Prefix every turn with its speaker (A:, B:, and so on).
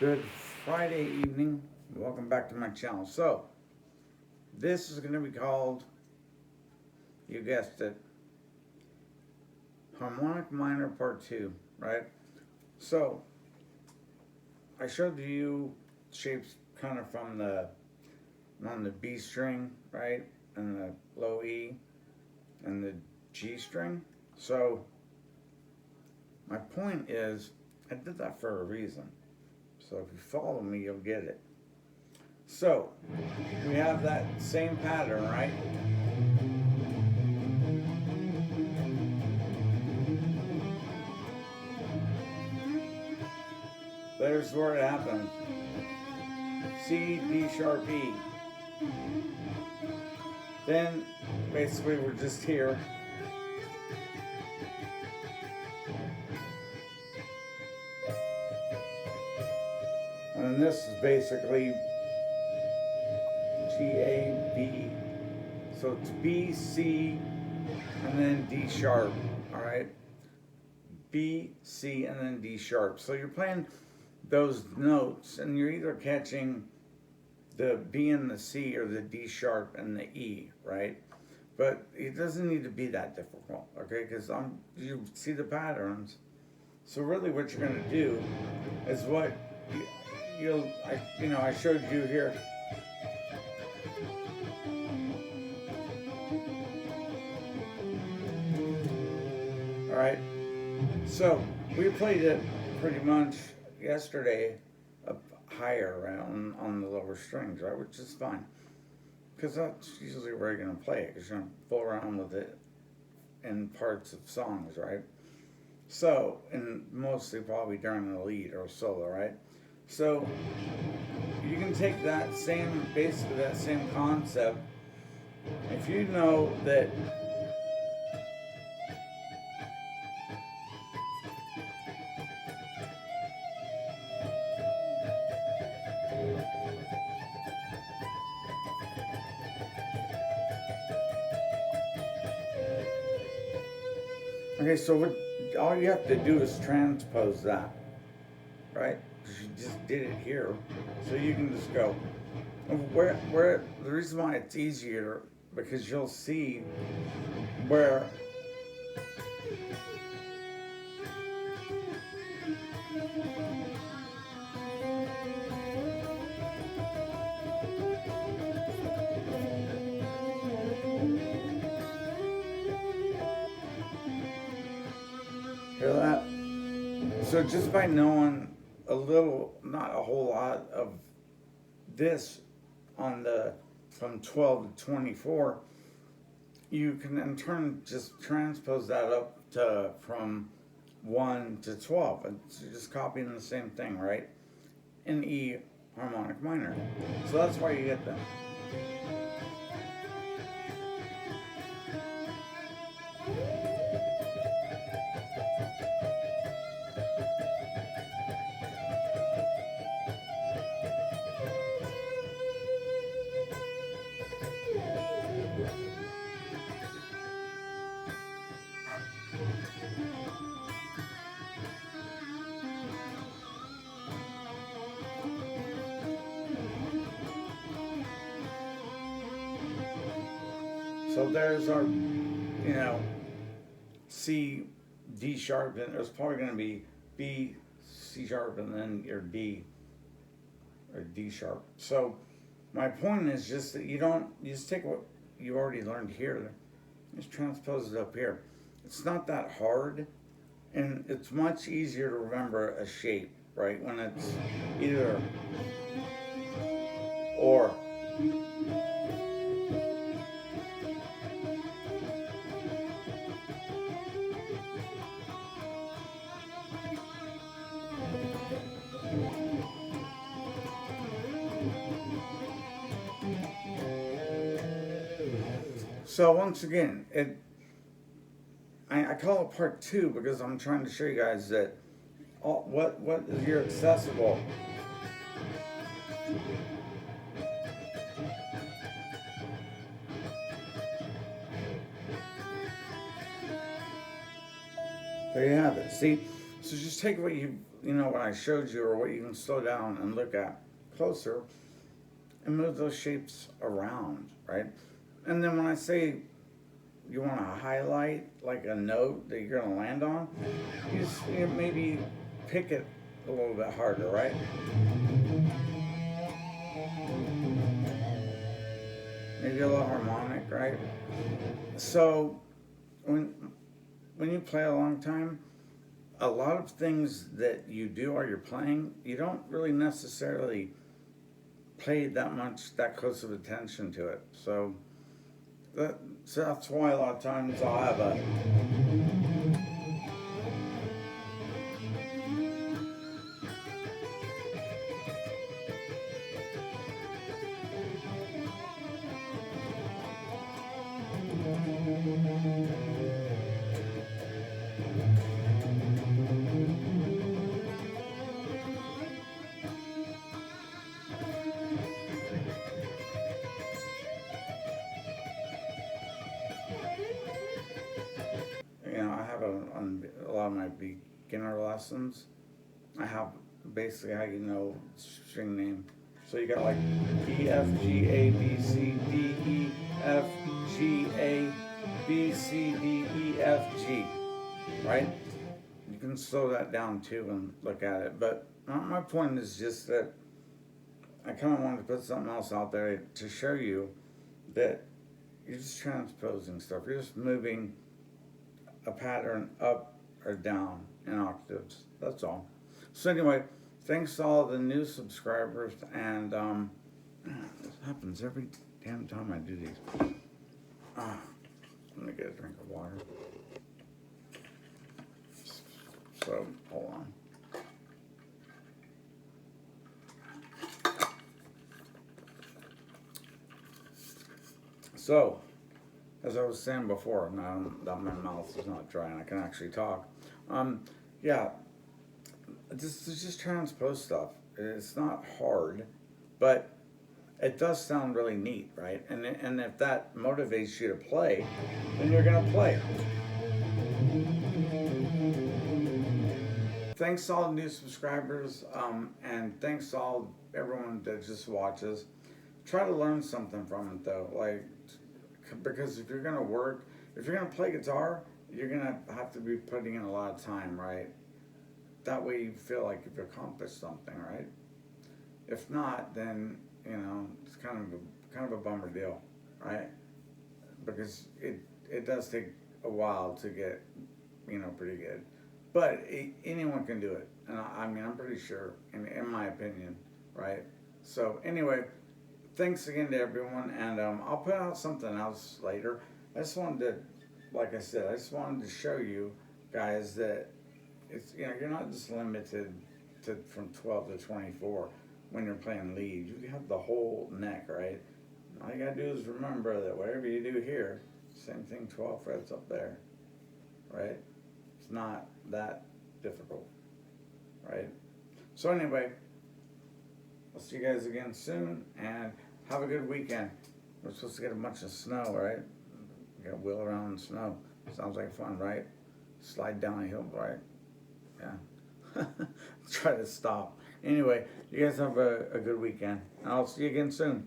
A: Good Friday evening. Welcome back to my channel. So, this is going to be called, you guessed it, Harmonic Minor Part 2, right? So, I showed you shapes kind of from on the B string, right? And the low E and the G string. So, my point is, I did that for a reason. So, if you follow me, you'll get it. So, we have that same pattern, right? There's where it happens. C, D sharp, E. Then, basically, we're just here. And this is basically G, A, B. So it's B, C, and then D sharp, all right? B, C, and then D sharp. So you're playing those notes, and you're either catching the B and the C or the D sharp and the E, right? But it doesn't need to be that difficult, okay? Because you see the patterns. So really, what you're gonna do is what I showed you here. All right. So we played it pretty much yesterday up higher around on the lower strings, right? Which is fine. Because that's usually where you're going to play it, because you're going to fool around with it in parts of songs, right? So, and mostly probably during the lead or solo, right? So, you can take that basically that same concept. If you know that okay, so all you have to do is transpose that, right? Because you just did it here, so you can just go where the reason why it's easier because you'll see where hear that. So just by knowing a little, not a whole lot of this on the from 12 to 24, you can in turn just transpose that up to from 1 to 12. And so you're just copying the same thing, right? In E harmonic minor. So that's why you get that. So there's our, C, D sharp, and there's probably going to be B, C sharp, and then your D, or D sharp. So my point is just that you just take what you already learned here, just transpose it up here. It's not that hard, and it's much easier to remember a shape, right? When it's either or. So once again, I call it part 2 because I'm trying to show you guys that what is your accessible. There you have it. See, So just take what what I showed you, or what you can slow down and look at closer, and move those shapes around, right? And then when I say you want to highlight like a note that you're going to land on, you just maybe pick it a little bit harder, right? Maybe a little harmonic, right? So when you play a long time, a lot of things that you do while you're playing, you don't really necessarily pay that close of attention to it. So that's why a lot of times I'll have a I have on a lot of my beginner lessons, I have basically how you know string name. So you got like E F G A B C D E F G A B C D E F G, right? You can slow that down too and look at it. But my point is just that I kind of wanted to put something else out there to show you that you're just transposing stuff. You're just moving a pattern up or down in octaves. That's all. So anyway, thanks to all the new subscribers, and this happens every damn time I do these. Let me get a drink of water. So hold on. So, as I was saying before, now that my mouth is not dry and I can actually talk, yeah, just transpose stuff. It's not hard, but it does sound really neat, right? And if that motivates you to play, then you're gonna play. Thanks to all the new subscribers, and thanks to everyone that just watches. Try to learn something from it though, because if you're gonna play guitar, you're gonna have to be putting in a lot of time, right? That way you feel like you've accomplished something, right? If not, then it's kind of a bummer deal, right? Because it does take a while to get pretty good, but anyone can do it, and I'm pretty sure, in my opinion, right? So anyway, thanks again to everyone, and I'll put out something else later. I just wanted to, like I said, to show you guys that it's you're not just limited to from 12 to 24 when you're playing lead. You have the whole neck, right? All you gotta do is remember that whatever you do here, same thing 12 frets up there, right? It's not that difficult, right? So anyway, I'll see you guys again soon, and have a good weekend. We're supposed to get a bunch of snow, right? We gotta wheel around in snow. Sounds like fun, right? Slide down a hill, right? Yeah. Try to stop. Anyway, you guys have a good weekend. And I'll see you again soon.